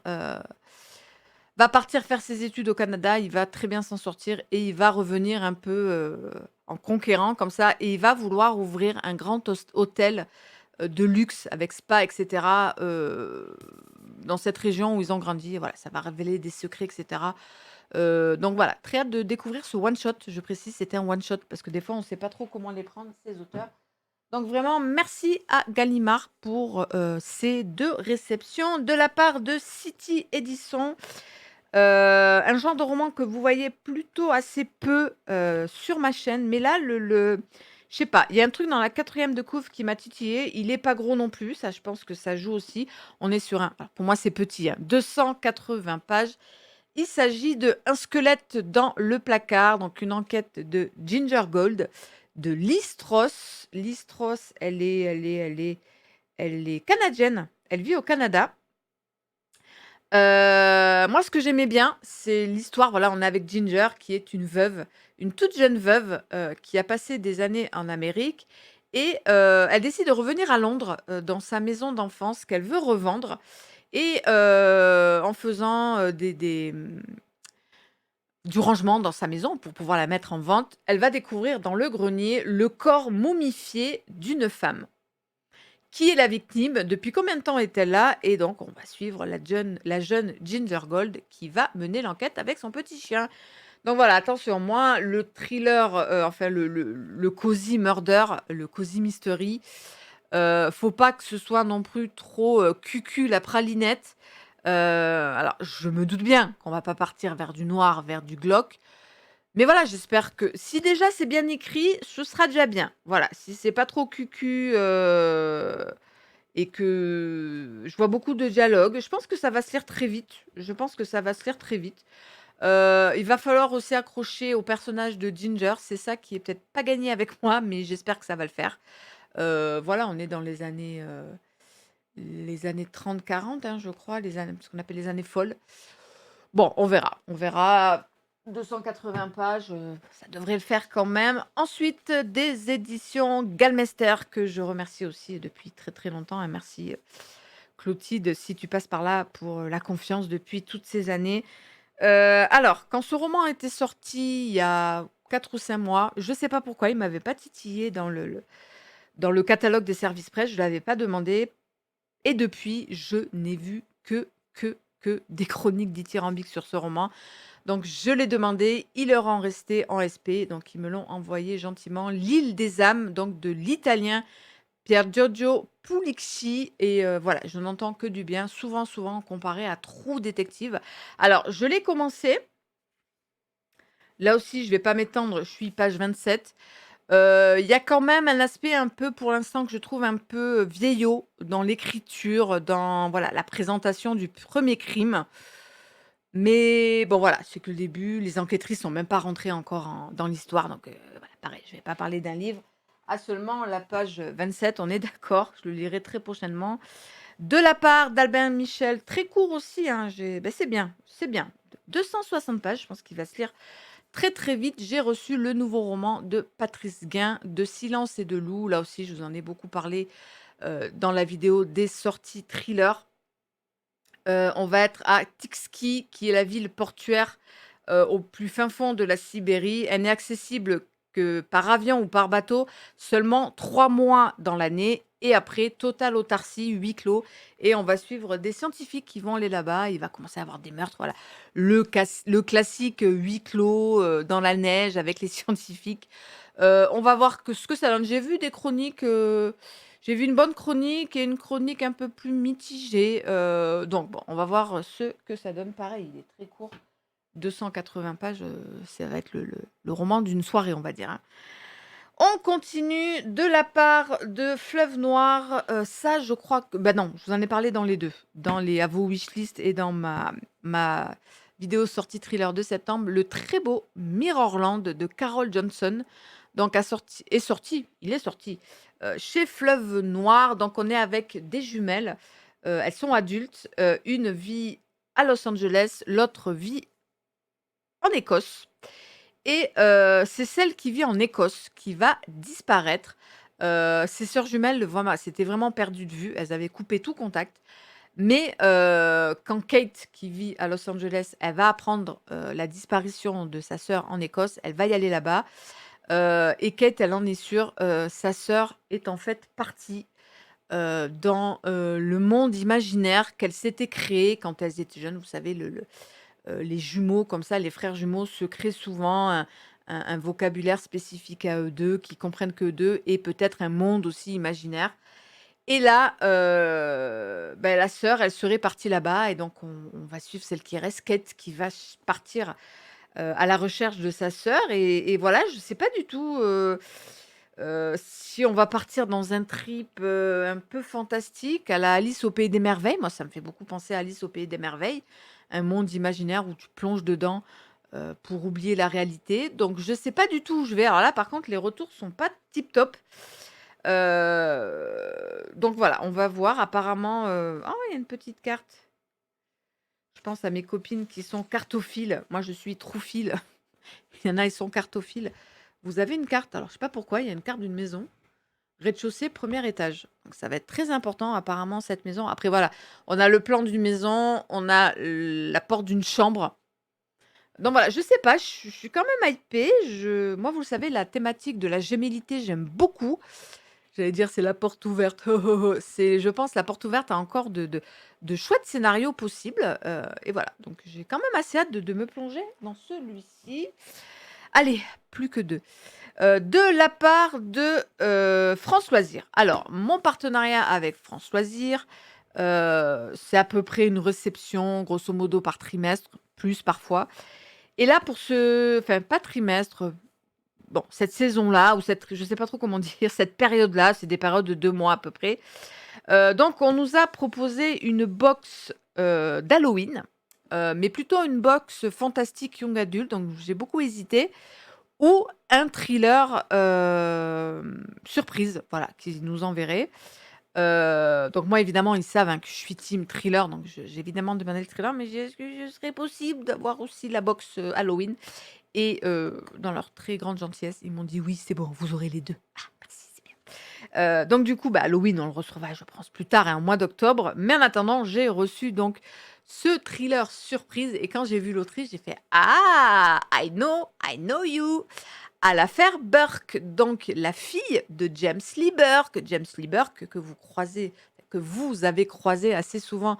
faire ses études au Canada. Il va très bien s'en sortir et il va revenir un peu en conquérant comme ça. Et il va vouloir ouvrir un grand hôtel de luxe avec spa, etc. Dans cette région où ils ont grandi. Voilà, ça va révéler des secrets, etc. Donc voilà, très hâte de découvrir ce one-shot. Je précise, c'était un one-shot parce que des fois, on ne sait pas trop comment les prendre, ces auteurs. Donc vraiment, merci à Gallimard pour ces 2 réceptions de la part de City Éditions. Un genre de roman que vous voyez plutôt assez peu sur ma chaîne. Mais là, je sais pas, il y a un truc dans la 4e de couve qui m'a titillé. Il est pas gros non plus, ça je pense que ça joue aussi. On est sur alors, pour moi c'est petit, 280 pages. Il s'agit de Un squelette dans le placard, donc une enquête de Ginger Gold, de Lee Strauss. Lee Strauss, elle est canadienne. Elle vit au Canada. Moi, ce que j'aimais bien, c'est l'histoire. Voilà, on est avec Ginger, qui est une veuve, une toute jeune veuve, qui a passé des années en Amérique et elle décide de revenir à Londres, dans sa maison d'enfance qu'elle veut revendre et en faisant, du rangement dans sa maison pour pouvoir la mettre en vente, elle va découvrir dans le grenier le corps momifié d'une femme. Qui est la victime? Depuis combien de temps est-elle là? Et donc, on va suivre la jeune Ginger Gold qui va mener l'enquête avec son petit chien. Donc voilà, attention, moi, le thriller, enfin le cozy murder, le cozy mystery, faut pas que ce soit non plus trop cucu la pralinette. Alors, je me doute bien qu'on va pas partir vers du noir, vers du glauque. Mais voilà, j'espère que si déjà c'est bien écrit, ce sera déjà bien. Voilà, si c'est pas trop cucu et que je vois beaucoup de dialogues, je pense que ça va se lire très vite. Je pense que ça va se lire très vite. Il va falloir aussi accrocher au personnage de Ginger. C'est ça qui est peut-être pas gagné avec moi, mais j'espère que ça va le faire. Voilà, on est dans les années 30-40, je crois, ce qu'on appelle les années folles. Bon, on verra. On verra. 280 pages, ça devrait le faire quand même. Ensuite, des éditions Galmester, que je remercie aussi depuis très très longtemps. Et merci Clotilde, si tu passes par là, pour la confiance depuis toutes ces années. Alors, quand ce roman était sorti il y a 4 ou 5 mois, je ne sais pas pourquoi, il ne m'avait pas titillé dans le catalogue des services presse, je ne l'avais pas demandé. Et depuis, je n'ai vu que des chroniques dithyrambiques sur ce roman. Donc, je l'ai demandé, il leur en restait en SP, donc ils me l'ont envoyé gentiment. L'île des âmes, donc de l'italien Pier Giorgio Pulicci. Et voilà, je n'entends que du bien, souvent comparé à True Detective. Alors, je l'ai commencé. Là aussi, je ne vais pas m'étendre, je suis page 27. Il y a quand même un aspect un peu, pour l'instant, que je trouve un peu vieillot dans l'écriture, dans voilà, la présentation du premier crime. Mais bon, voilà, c'est que le début. Les enquêtrices sont même pas rentrées encore dans l'histoire. Donc, voilà, pareil, je vais pas parler d'un livre à seulement la page 27. On est d'accord, je le lirai très prochainement. De la part d'Albin Michel, très court aussi. C'est bien, c'est bien. 260 pages, je pense qu'il va se lire très très vite. J'ai reçu le nouveau roman de Patrice Guin, de Silence et de loup. Là aussi, je vous en ai beaucoup parlé dans la vidéo des sorties thriller. On va être à Tixki, qui est la ville portuaire au plus fin fond de la Sibérie. Elle n'est accessible que par avion ou par bateau seulement 3 mois dans l'année. Et après, totale autarcie, huis clos. Et on va suivre des scientifiques qui vont aller là-bas. Il va commencer à avoir des meurtres. Voilà. Le classique huis clos dans la neige avec les scientifiques. On va voir ce que ça donne. J'ai vu des chroniques. J'ai vu une bonne chronique et une chronique un peu plus mitigée. Donc, bon, on va voir ce que ça donne. Pareil, il est très court. 280 pages, ça va être le roman d'une soirée, on va dire. On continue de la part de Fleuve Noir. Ça, je crois que... Bah non, je vous en ai parlé dans les deux. À vos wishlist et dans vidéo sortie thriller de septembre, le très beau Mirrorland de Carol Johnson. Donc il est sorti chez Fleuve Noir. Donc on est avec des jumelles. Elles sont adultes. Une vit à Los Angeles, l'autre vit en Écosse. Et c'est celle qui vit en Écosse qui va disparaître. Ces sœurs jumelles, vraiment, c'était vraiment perdu de vue. Elles avaient coupé tout contact. Mais quand Kate, qui vit à Los Angeles, elle va apprendre la disparition de sa sœur en Écosse, elle va y aller là-bas. Et Kate, elle en est sûre, sa sœur est en fait partie dans le monde imaginaire qu'elle s'était créé quand elles étaient jeunes. Vous savez, les jumeaux, comme ça, les frères jumeaux se créent souvent un vocabulaire spécifique à eux deux, qui comprennent que deux, et peut-être un monde aussi imaginaire. Et là, la sœur, elle serait partie là-bas, et donc on va suivre celle qui reste, Kate, qui va partir à la recherche de sa sœur. Et voilà, je ne sais pas du tout si on va partir dans un trip un peu fantastique, à la Alice au Pays des Merveilles. Moi, ça me fait beaucoup penser à Alice au Pays des Merveilles, un monde imaginaire où tu plonges dedans pour oublier la réalité. Donc, je ne sais pas du tout où je vais. Alors là, par contre, les retours sont pas tip-top. Donc voilà, on va voir. Apparemment, oh, il y a une petite carte. Je pense à mes copines qui sont cartophiles. Moi, je suis trouphile. Il y en a, ils sont cartophiles. Vous avez une carte. Alors, je sais pas pourquoi, il y a une carte d'une maison. Rez-de-chaussée, premier étage. Donc, ça va être très important, apparemment, cette maison. Après, voilà, on a le plan d'une maison, on a la porte d'une chambre. Donc voilà, je sais pas, je suis quand même hypée. Moi, vous le savez, la thématique de la gémellité, j'aime beaucoup. J'allais dire, c'est la porte ouverte. C'est, je pense, la porte ouverte a encore de chouettes scénarios possibles. Et voilà, donc j'ai quand même assez hâte de me plonger dans celui-ci. Allez, plus que deux. De la part de France Loisirs. Alors, mon partenariat avec France Loisirs, c'est à peu près une réception, grosso modo, par trimestre, plus parfois. Et là, enfin, pas trimestre, bon, cette saison-là, ou je sais pas trop comment dire, cette période-là, c'est des périodes de 2 mois à peu près. Donc, on nous a proposé une box d'Halloween, mais plutôt une box fantastique young adulte, donc j'ai beaucoup hésité, ou un thriller surprise, voilà, qu'ils nous enverraient. Donc moi, évidemment, ils savent hein, que je suis team thriller, donc j'ai évidemment demandé le thriller, mais est-ce que ce serait possible d'avoir aussi la box Halloween? Et dans leur très grande gentillesse, ils m'ont dit: «Oui, c'est bon, vous aurez les 2». Ah merci, c'est bien. Donc du coup, Halloween, on le recevra, je pense, plus tard, hein, au mois d'octobre. Mais en attendant, j'ai reçu donc ce thriller surprise, et quand j'ai vu l'autrice, j'ai fait: «Ah! I know you!» À l'affaire Burke, donc la fille de James Lee Burke. James Lee Burke que vous avez croisé assez souvent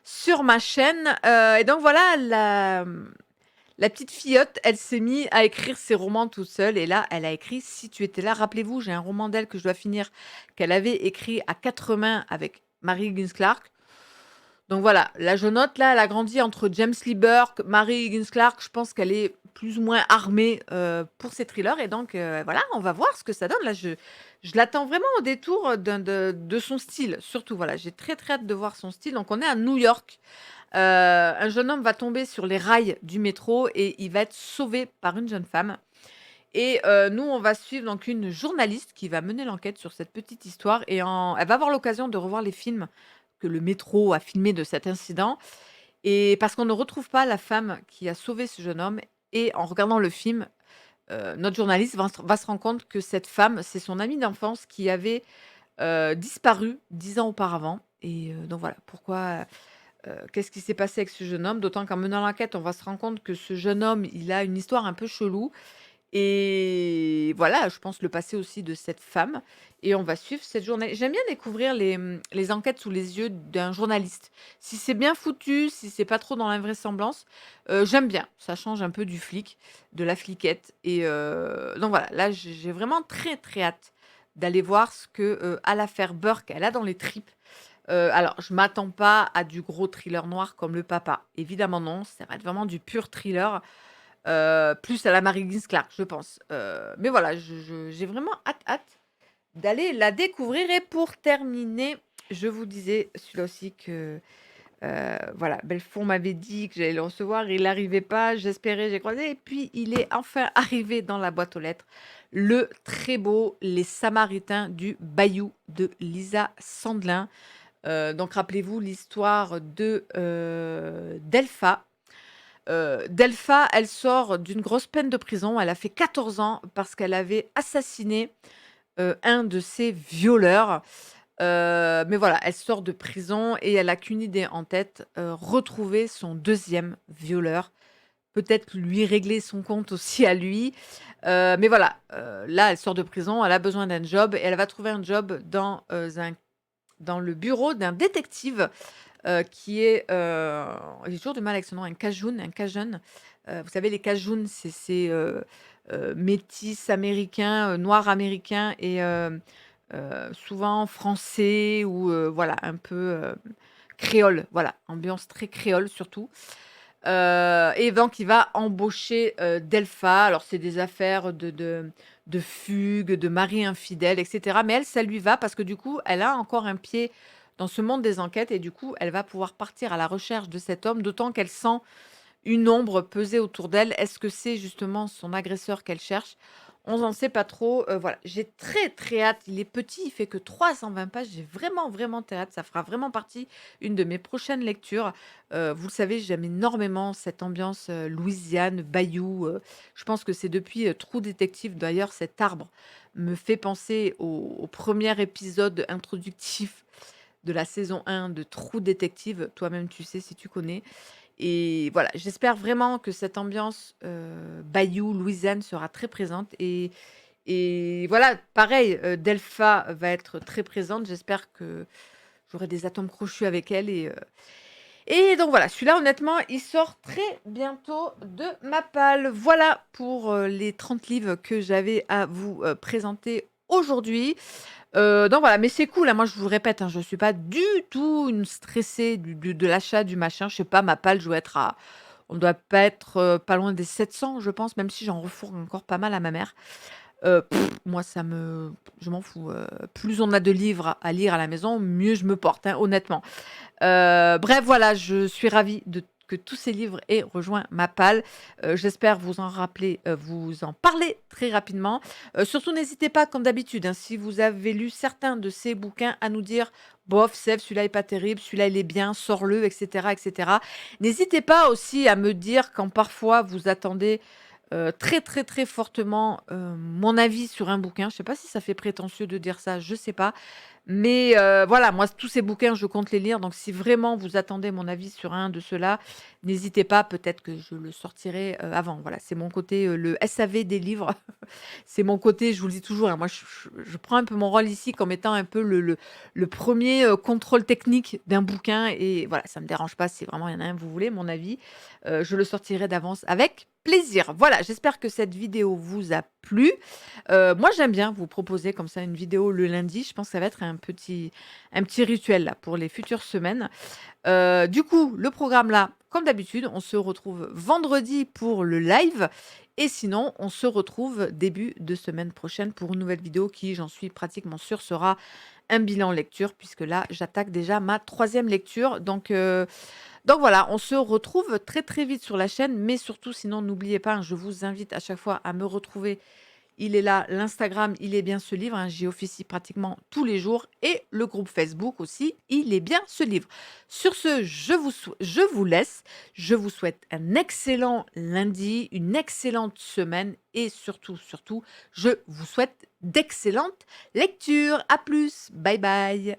sur ma chaîne. Et donc voilà, la petite filleute, elle s'est mise à écrire ses romans toute seule. Et là, elle a écrit Si tu étais là. Rappelez-vous, j'ai un roman d'elle que je dois finir, qu'elle avait écrit à 4 mains avec Mary Higgins Clark. Donc voilà, la jeunotte, là, elle a grandi entre James Lee Burke, Mary Higgins Clark. Je pense qu'elle est plus ou moins armée pour ses thrillers. Et donc, voilà, on va voir ce que ça donne. Là, je l'attends vraiment au détour de son style. Surtout, voilà, j'ai très, très hâte de voir son style. Donc, on est à New York. Un jeune homme va tomber sur les rails du métro et il va être sauvé par une jeune femme. Et nous, on va suivre donc une journaliste qui va mener l'enquête sur cette petite histoire. Et elle va avoir l'occasion de revoir les films que le métro a filmés de cet incident. Et parce qu'on ne retrouve pas la femme qui a sauvé ce jeune homme. Et en regardant le film, notre journaliste va se rendre compte que cette femme, c'est son amie d'enfance qui avait disparu 10 ans auparavant. Et donc voilà, pourquoi, qu'est-ce qui s'est passé avec ce jeune homme? D'autant qu'en menant l'enquête, on va se rendre compte que ce jeune homme, il a une histoire un peu chelou. Et voilà, je pense le passé aussi de cette femme. Et on va suivre cette journée. J'aime bien découvrir les enquêtes sous les yeux d'un journaliste. Si c'est bien foutu, si c'est pas trop dans l'invraisemblance, j'aime bien. Ça change un peu du flic, de la fliquette. Et donc voilà, là j'ai vraiment très très hâte d'aller voir ce que à l'affaire Burke, elle a dans les tripes. Alors, je m'attends pas à du gros thriller noir comme Le Papa. Évidemment non, ça va être vraiment du pur thriller. Plus à la Mary Higgins Clark, je pense. Mais voilà, j'ai vraiment hâte d'aller la découvrir. Et pour terminer, je vous disais celui-là aussi que Voilà, Belfond m'avait dit que j'allais le recevoir, il n'arrivait pas, j'espérais, j'ai croisé et puis il est enfin arrivé dans la boîte aux lettres. Le très beau Les Samaritains du Bayou de Lisa Sandelin. Donc rappelez-vous l'histoire d'Elpha. Delpha, elle sort d'une grosse peine de prison. Elle a fait 14 ans parce qu'elle avait assassiné un de ses violeurs. Mais voilà, elle sort de prison et elle a qu'une idée en tête, retrouver son deuxième violeur. Peut-être lui régler son compte aussi à lui. Mais voilà, là, elle sort de prison, elle a besoin d'un job et elle va trouver un job dans le bureau d'un détective qui est, j'ai toujours du mal avec son nom, un Cajun. Vous savez, les Cajuns, c'est ces métis américains, noirs américains et souvent français ou voilà, un peu créole. Voilà, ambiance très créole surtout. Et donc, il va embaucher Delpha. Alors, c'est des affaires de fugue, de mari infidèle, etc. Mais elle, ça lui va parce que du coup, elle a encore un pied dans ce monde des enquêtes et du coup, elle va pouvoir partir à la recherche de cet homme, d'autant qu'elle sent une ombre peser autour d'elle. Est-ce que c'est justement son agresseur qu'elle cherche? On n'en sait pas trop. Voilà, j'ai très très hâte. Il est petit, il fait que 320 pages. J'ai vraiment vraiment très hâte. Ça fera vraiment partie une de mes prochaines lectures. Vous le savez, j'aime énormément cette ambiance Louisiane, Bayou. Je pense que c'est depuis True Detective. D'ailleurs, cet arbre me fait penser au premier épisode introductif de la saison 1 de True Detective. Toi-même, tu sais si tu connais. Et voilà, j'espère vraiment que cette ambiance, bayou, Louisiane sera très présente et voilà, pareil, Delpha va être très présente. J'espère que j'aurai des atomes crochus avec elle et donc voilà, celui-là honnêtement, il sort très bientôt de ma palle. Voilà pour, les 30 livres que j'avais à vous, présenter aujourd'hui. Donc voilà, mais c'est cool, hein, moi je vous répète, hein, je suis pas du tout une stressée de l'achat du machin. Je sais pas, ma palle, on doit pas être, pas loin des 700 je pense, même si j'en refourgue encore pas mal à ma mère. Moi je m'en fous, plus on a de livres à lire à la maison, mieux je me porte, hein, honnêtement. Bref, voilà, je suis ravie que tous ces livres aient rejoint ma palle. J'espère vous en parler très rapidement. Surtout, n'hésitez pas, comme d'habitude, hein, si vous avez lu certains de ces bouquins, à nous dire bof, Sèvres, celui-là est pas terrible, celui-là il est bien, sors-le, etc., etc. N'hésitez pas aussi à me dire quand parfois vous attendez très, très, très fortement mon avis sur un bouquin. Je sais pas si ça fait prétentieux de dire ça, je sais pas. Mais voilà, moi, tous ces bouquins, je compte les lire. Donc, si vraiment vous attendez mon avis sur un de ceux-là, n'hésitez pas. Peut-être que je le sortirai avant. Voilà, c'est mon côté, le SAV des livres. C'est mon côté, je vous le dis toujours, hein, moi, je prends un peu mon rôle ici comme étant un peu le premier contrôle technique d'un bouquin. Et voilà, ça me dérange pas si vraiment il y en a un, vous voulez mon avis. Je le sortirai d'avance avec plaisir. Voilà, j'espère que cette vidéo vous a plu. Moi, j'aime bien vous proposer comme ça une vidéo le lundi. Je pense que ça va être un petit rituel là, pour les futures semaines. Du coup, le programme là, comme d'habitude, on se retrouve vendredi pour le live. Et sinon, on se retrouve début de semaine prochaine pour une nouvelle vidéo qui, j'en suis pratiquement sûre, sera un bilan lecture, puisque là, j'attaque déjà ma 3e lecture. Donc voilà, on se retrouve très très vite sur la chaîne, mais surtout, sinon, n'oubliez pas, hein, je vous invite à chaque fois à me retrouver. Il est là, l'Instagram, il est bien ce livre, hein, j'y officie pratiquement tous les jours et le groupe Facebook aussi, il est bien ce livre. Sur ce, je vous laisse, je vous souhaite un excellent lundi, une excellente semaine et surtout, surtout, je vous souhaite d'excellentes lectures. À plus, bye bye.